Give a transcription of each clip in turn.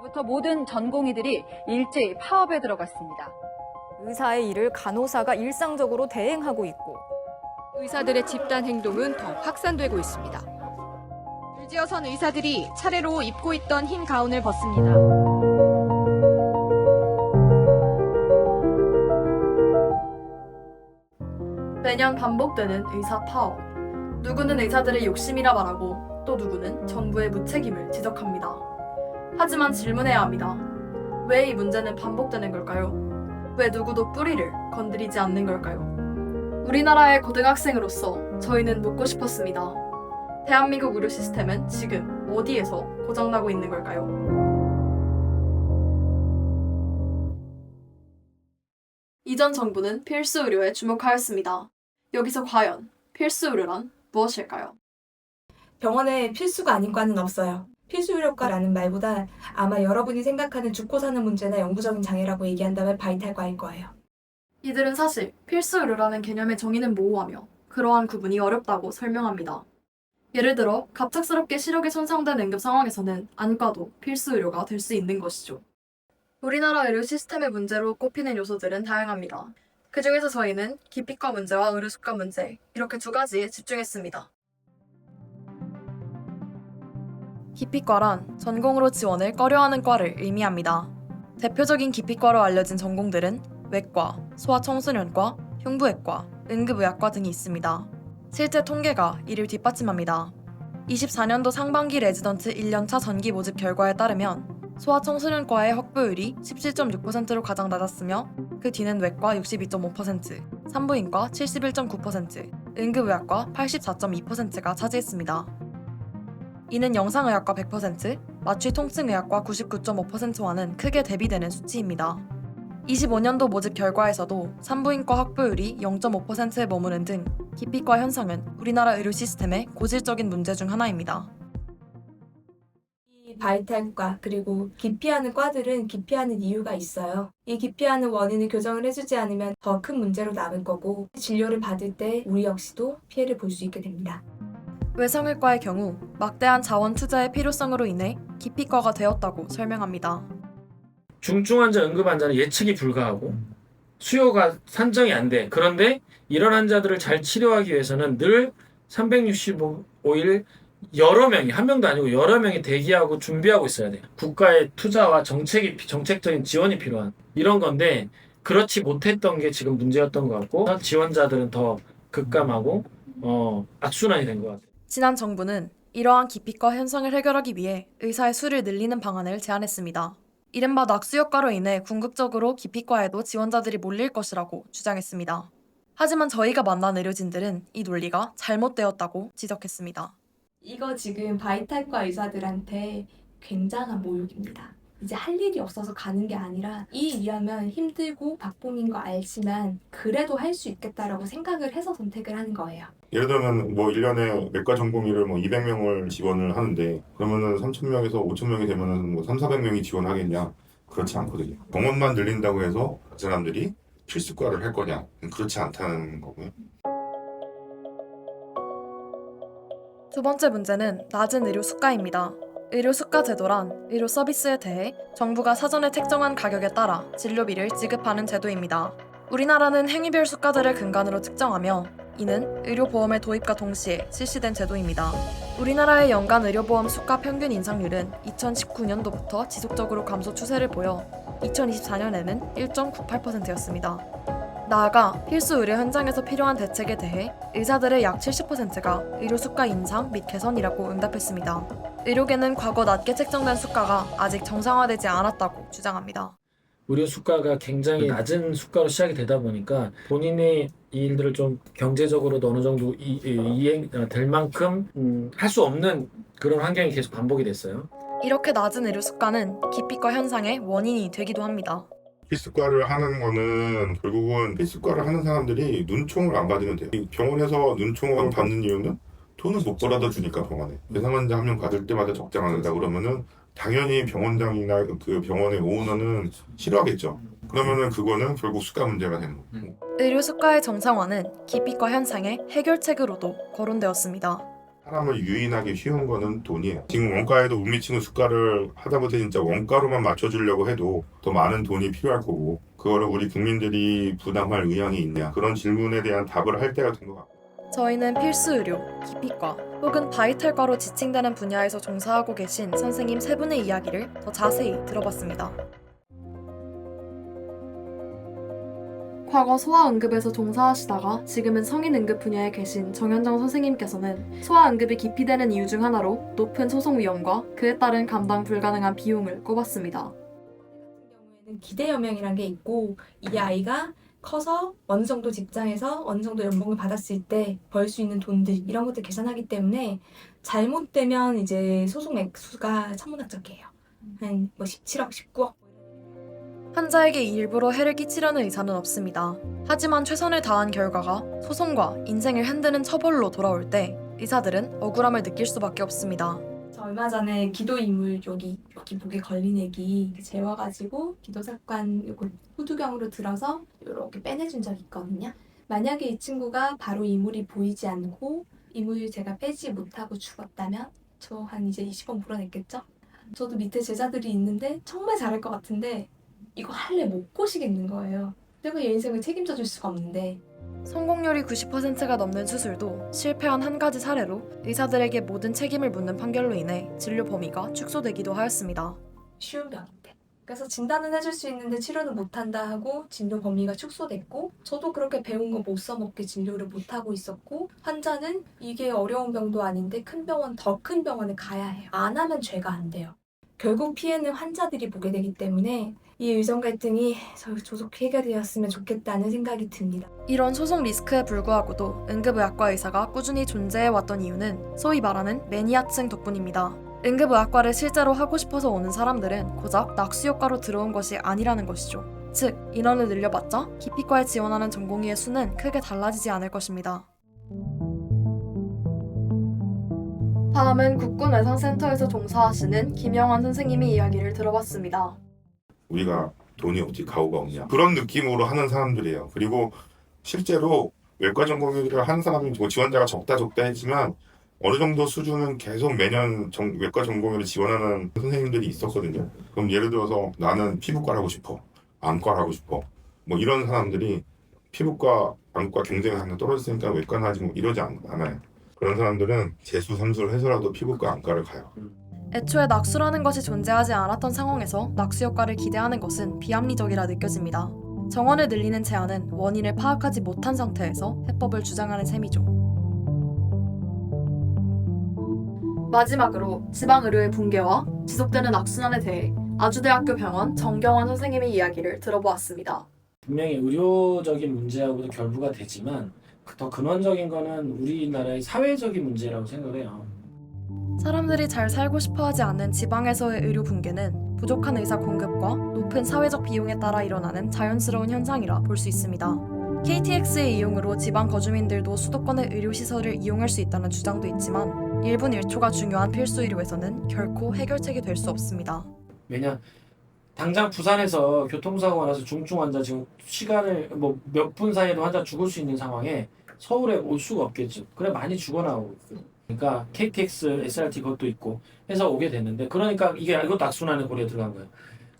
이로부터 모든 전공의들이 일제히 파업에 들어갔습니다. 의사의 일을 간호사가 일상적으로 대행하고 있고 의사들의 집단 행동은 더 확산되고 있습니다. 줄지어선 의사들이 차례로 입고 있던 흰 가운을 벗습니다. 매년 반복되는 의사 파업. 누구는 의사들의 욕심이라 말하고 또 누구는 정부의 무책임을 지적합니다. 하지만 질문해야 합니다. 왜 이 문제는 반복되는 걸까요? 왜 누구도 뿌리를 건드리지 않는 걸까요? 우리나라의 고등학생으로서 저희는 묻고 싶었습니다. 대한민국 의료 시스템은 지금 어디에서 고장나고 있는 걸까요? 이전 정부는 필수 의료에 주목하였습니다. 여기서 과연 필수 의료란 무엇일까요? 병원에 필수가 아닌 과는 없어요. 필수 의료과라는 말보다 아마 여러분이 생각하는 죽고 사는 문제나 영구적인 장애라고 얘기한다면 바이탈과일 거예요. 이들은 사실 필수 의료라는 개념의 정의는 모호하며 그러한 구분이 어렵다고 설명합니다. 예를 들어 갑작스럽게 시력이 손상된 응급 상황에서는 안과도 필수 의료가 될 수 있는 것이죠. 우리나라 의료 시스템의 문제로 꼽히는 요소들은 다양합니다. 그 중에서 저희는 기피과 문제와 의료 수가 문제, 이렇게 두 가지에 집중했습니다. 기피과란 전공으로 지원을 꺼려하는 과를 의미합니다. 대표적인 기피과로 알려진 전공들은 외과, 소아청소년과, 흉부외과, 응급의학과 등이 있습니다. 실제 통계가 이를 뒷받침합니다. 24년도 상반기 레지던트 1년차 전기 모집 결과에 따르면 소아청소년과의 확보율이 17.6%로 가장 낮았으며 그 뒤는 외과 62.5%, 산부인과 71.9%, 응급의학과 84.2%가 차지했습니다. 이는 영상의학과 100%, 마취통증의학과 99.5%와는 크게 대비되는 수치입니다. 25년도 모집 결과에서도 산부인과 확보율이 0.5%에 머무는 등 기피과 현상은 우리나라 의료 시스템의 고질적인 문제 중 하나입니다. 이 바이탈과 그리고 기피하는 과들은 기피하는 이유가 있어요. 이 기피하는 원인을 교정을 해주지 않으면 더 큰 문제로 남을 거고 진료를 받을 때 우리 역시도 피해를 볼 수 있게 됩니다. 외성의과의 경우 막대한 자원 투자의 필요성으로 인해 기피과가 되었다고 설명합니다. 중증 환자, 응급 환자는 예측이 불가하고 수요가 산정이 안 돼. 그런데 이런 환자들을 잘 치료하기 위해서는 늘 365일 여러 명이, 한 명도 아니고 여러 명이 대기하고 준비하고 있어야 돼요. 국가의 투자와 정책적인 지원이 필요한 이런 건데 그렇지 못했던 게 지금 문제였던 것 같고 지원자들은 더 급감하고 악순환이 된 것 같아요. 지난 정부는 이러한 기피과 현상을 해결하기 위해 의사의 수를 늘리는 방안을 제안했습니다. 이른바 낙수효과로 인해 궁극적으로 기피과에도 지원자들이 몰릴 것이라고 주장했습니다. 하지만 저희가 만난 의료진들은 이 논리가 잘못되었다고 지적했습니다. 이거 지금 바이탈과 의사들한테 굉장한 모욕입니다. 이제 할 일이 없어서 가는 게 아니라 이 일하면 힘들고 박봉인 거 알지만 그래도 할 수 있겠다라고 생각을 해서 선택을 하는 거예요. 예를 들면 뭐 1년에 외과 전공의를 뭐 200명을 지원을 하는데 그러면은 3,000명에서 5,000명이 되면은 뭐 3,400명이 지원하겠냐? 그렇지 않거든요. 병원만 늘린다고 해서 그 사람들이 필수과를 할 거냐? 그렇지 않다는 거고요. 두 번째 문제는 낮은 의료 수가입니다. 의료 수가 제도란 의료 서비스에 대해 정부가 사전에 책정한 가격에 따라 진료비를 지급하는 제도입니다. 우리나라는 행위별 수가들을 근간으로 측정하며 이는 의료보험의 도입과 동시에 실시된 제도입니다. 우리나라의 연간 의료보험 수가 평균 인상률은 2019년도부터 지속적으로 감소 추세를 보여 2024년에는 1.98%였습니다. 나아가 필수 의료 현장에서 필요한 대책에 대해 의사들의 약 70%가 의료 수가 인상 및 개선이라고 응답했습니다. 의료계는 과거 낮게 책정된 수가가 아직 정상화되지 않았다고 주장합니다. 의료 수가가 굉장히 낮은 수가로 시작이 되다 보니까 본인의 이 일들을 좀 경제적으로도 어느 정도 이행될 만큼 할 수 없는 그런 환경이 계속 반복이 됐어요. 이렇게 낮은 의료 수가는 기피과 현상의 원인이 되기도 합니다. 필수과를 하는 거는 결국은 필수과를 하는 사람들이 눈총을 안 받으면 돼요. 이 병원에서 눈총을 받는 이유는 돈을 못 벌어다 주니까 병원에. 대상 환자 한 명 받을 때마다 적장 안 한다 그러면은 당연히 병원장이나 그 병원의 오너는 싫어하겠죠. 그러면은 그거는 결국 수가 문제가 되는 거고. 의료 수가의 정상화는 기피과 현상의 해결책으로도 거론되었습니다. 사람을 유인하기 쉬운 거는 돈이에요. 지금 원가에도 못 미치는 수가를 하다못해 진짜 원가로만 맞춰주려고 해도 더 많은 돈이 필요할 거고 그거를 우리 국민들이 부담할 의향이 있냐 그런 질문에 대한 답을 할 때가 된 것 같아요. 저희는 필수 의료, 기피과 혹은 바이탈과로 지칭되는 분야에서 종사하고 계신 선생님 세 분의 이야기를 더 자세히 들어봤습니다. 과거 소아응급에서 종사하시다가 지금은 성인응급 분야에 계신 정현정 선생님께서는 소아응급이 기피되는 이유 중 하나로 높은 소송 위험과 그에 따른 감당 불가능한 비용을 꼽았습니다. 경우에는 기대 연명이라는 게 있고 이 아이가 커서 어느 정도 직장에서 어느 정도 연봉을 받았을 때 벌 수 있는 돈들 이런 것들 계산하기 때문에 잘못되면 이제 소송 액수가 천문학적이에요. 한 뭐 17억, 19억. 환자에게 일부러 해를 끼치려는 의사는 없습니다. 하지만 최선을 다한 결과가 소송과 인생을 흔드는 처벌로 돌아올 때 의사들은 억울함을 느낄 수밖에 없습니다. 저 얼마 전에 기도 이물 여기 목에 걸린 애기 재워가지고 기도사관 요거 후두경으로 들어서 이렇게 빼내준 적이 있거든요. 만약에 이 친구가 바로 이물이 보이지 않고 이물 제가 빼지 못하고 죽었다면 저 한 이제 20번 물어냈겠죠? 저도 밑에 제자들이 있는데 정말 잘할 것 같은데 이거 할래 못 고시겠는 거예요. 내가 얘 인생을 책임져 줄 수가 없는데. 성공률이 90%가 넘는 수술도 실패한 한 가지 사례로 의사들에게 모든 책임을 묻는 판결로 인해 진료 범위가 축소되기도 하였습니다. 쉬운 병인데. 그래서 진단은 해줄 수 있는데 치료는 못한다 하고 진료 범위가 축소됐고 저도 그렇게 배운 거 못 써먹게 진료를 못하고 있었고 환자는 이게 어려운 병도 아닌데 큰 병원, 더 큰 병원에 가야 해요. 안 하면 죄가 안 돼요. 결국 피해는 환자들이 보게 되기 때문에 이 의정 갈등이 조속히 해결되었으면 좋겠다는 생각이 듭니다. 이런 소송 리스크에 불구하고도 응급의학과 의사가 꾸준히 존재해왔던 이유는 소위 말하는 매니아층 덕분입니다. 응급의학과를 실제로 하고 싶어서 오는 사람들은 고작 낙수효과로 들어온 것이 아니라는 것이죠. 즉, 인원을 늘려봤자 기피과에 지원하는 전공의의 수는 크게 달라지지 않을 것입니다. 다음은 국군외상센터에서 종사하시는 김영환 선생님의 이야기를 들어봤습니다. 우리가 돈이 없지 가오가 없냐 그런 느낌으로 하는 사람들이에요. 그리고 실제로 외과 전공의를 하는 사람이 뭐 지원자가 적다 했지만 어느 정도 수준은 계속 매년 외과 전공의를 지원하는 선생님들이 있었거든요. 그럼 예를 들어서 나는 피부과를 하고 싶어, 안과를 하고 싶어 뭐 이런 사람들이 피부과, 안과 경쟁이 하나 떨어졌으니까 외과는 하지 뭐 이러지 않아요. 그런 사람들은 재수, 삼수를 해서라도 피부과, 안과를 가요. 애초에 낙수라는 것이 존재하지 않았던 상황에서 낙수 효과를 기대하는 것은 비합리적이라 느껴집니다. 정원을 늘리는 제안은 원인을 파악하지 못한 상태에서 해법을 주장하는 셈이죠. 마지막으로 지방의료의 붕괴와 지속되는 악순환에 대해 아주대학교 병원 정경환 선생님의 이야기를 들어보았습니다. 분명히 의료적인 문제하고도 결부가 되지만 더 근원적인 거는 우리나라의 사회적인 문제라고 생각을 해요. 사람들이 잘 살고 싶어하지 않는 지방에서의 의료 붕괴는 부족한 의사 공급과 높은 사회적 비용에 따라 일어나는 자연스러운 현상이라 볼 수 있습니다. KTX의 이용으로 지방 거주민들도 수도권의 의료시설을 이용할 수 있다는 주장도 있지만 1분 1초가 중요한 필수 의료에서는 결코 해결책이 될 수 없습니다. 왜냐 당장 부산에서 교통사고가 나서 중증 환자 지금 시간을 뭐 몇 분 사이에도 환자 죽을 수 있는 상황에 서울에 올 수가 없겠죠. 그래 많이 죽어나오고 있어요. 그러니까 KTX, SRT 그것도 있고 해서 오게 됐는데 그러니까 이것도 악순환의 고리에 들어간 거예요.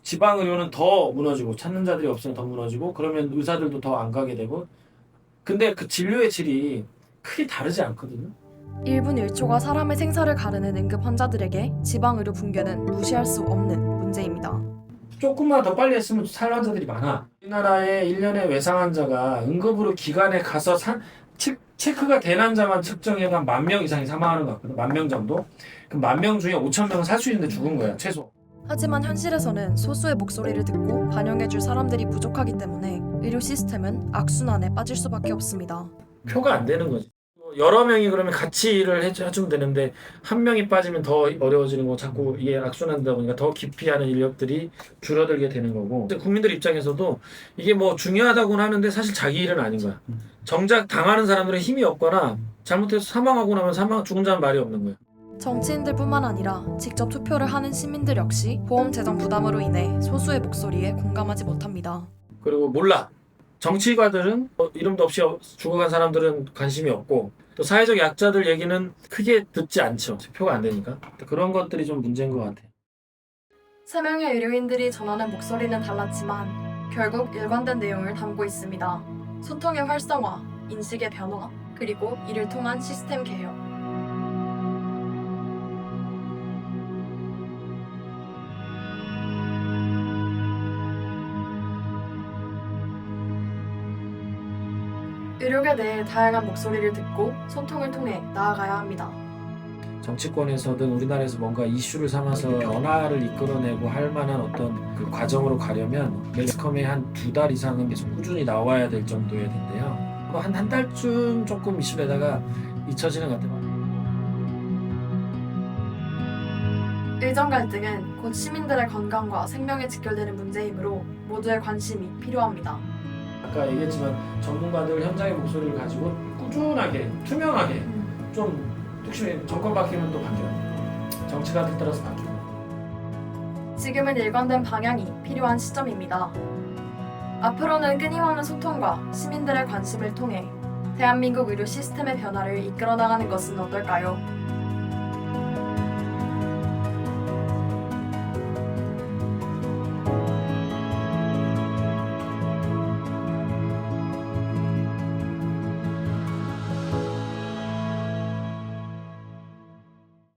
지방 의료는 더 무너지고 찾는 자들이 없으면 더 무너지고 그러면 의사들도 더 안 가게 되고 근데 그 진료의 질이 크게 다르지 않거든요. 1분 1초가 사람의 생사를 가르는 응급 환자들에게 지방 의료 붕괴는 무시할 수 없는 문제입니다. 조금만 더 빨리 했으면 살 환자들이 많아. 우리나라에 1년에 외상 환자가 응급으로 기관에 가서 체크가 된 환자만 측정해도 한 10,000명 이상이 사망하는 것 같거든. 10,000명 정도. 그 10,000명 중에 5,000명은 살 수 있는데 죽은 거야, 최소. 하지만 현실에서는 소수의 목소리를 듣고 반영해줄 사람들이 부족하기 때문에 의료 시스템은 악순환에 빠질 수밖에 없습니다. 표가 안 되는 거지. 여러 명이 그러면 같이 일을 해주면 되는데 한 명이 빠지면 더 어려워지는 거 자꾸 이게 악순환되다 보니까 더 기피하는 인력들이 줄어들게 되는 거고 국민들 입장에서도 이게 뭐 중요하다고는 하는데 사실 자기 일은 아닌 거야. 정작 당하는 사람들은 힘이 없거나 잘못해서 사망하고 나면 죽은 자는 말이 없는 거야. 정치인들뿐만 아니라 직접 투표를 하는 시민들 역시 보험 재정 부담으로 인해 소수의 목소리에 공감하지 못합니다. 그리고 몰라. 정치가들은 이름도 없이 죽어간 사람들은 관심이 없고 또 사회적 약자들 얘기는 크게 듣지 않죠. 표가 안 되니까. 그런 것들이 좀 문제인 것 같아요. 3명의 의료인들이 전하는 목소리는 달랐지만 결국 일관된 내용을 담고 있습니다. 소통의 활성화, 인식의 변화, 그리고 이를 통한 시스템 개혁. 의료계 내의 다양한 목소리를 듣고 소통을 통해 나아가야 합니다. 정치권에서든 우리나라에서 뭔가 이슈를 삼아서 변화를 이끌어내고 할 만한 어떤 그 과정으로 가려면 매스컴에 한 2달 이상은 계속 꾸준히 나와야 될 정도여야 된대요. 한 달쯤 조금 이슈되다가 잊혀지는 것 같아요. 의정 갈등은 곧 시민들의 건강과 생명에 직결되는 문제이므로 모두의 관심이 필요합니다. 아까 얘기했지만 전문가들 현장의 목소리를 가지고 꾸준하게 투명하게 좀 혹시 정권 바뀌면 또 바뀌어요. 정치가 따라서 바뀌고. 지금은 일관된 방향이 필요한 시점입니다. 앞으로는 끊임없는 소통과 시민들의 관심을 통해 대한민국 의료 시스템의 변화를 이끌어 나가는 것은 어떨까요?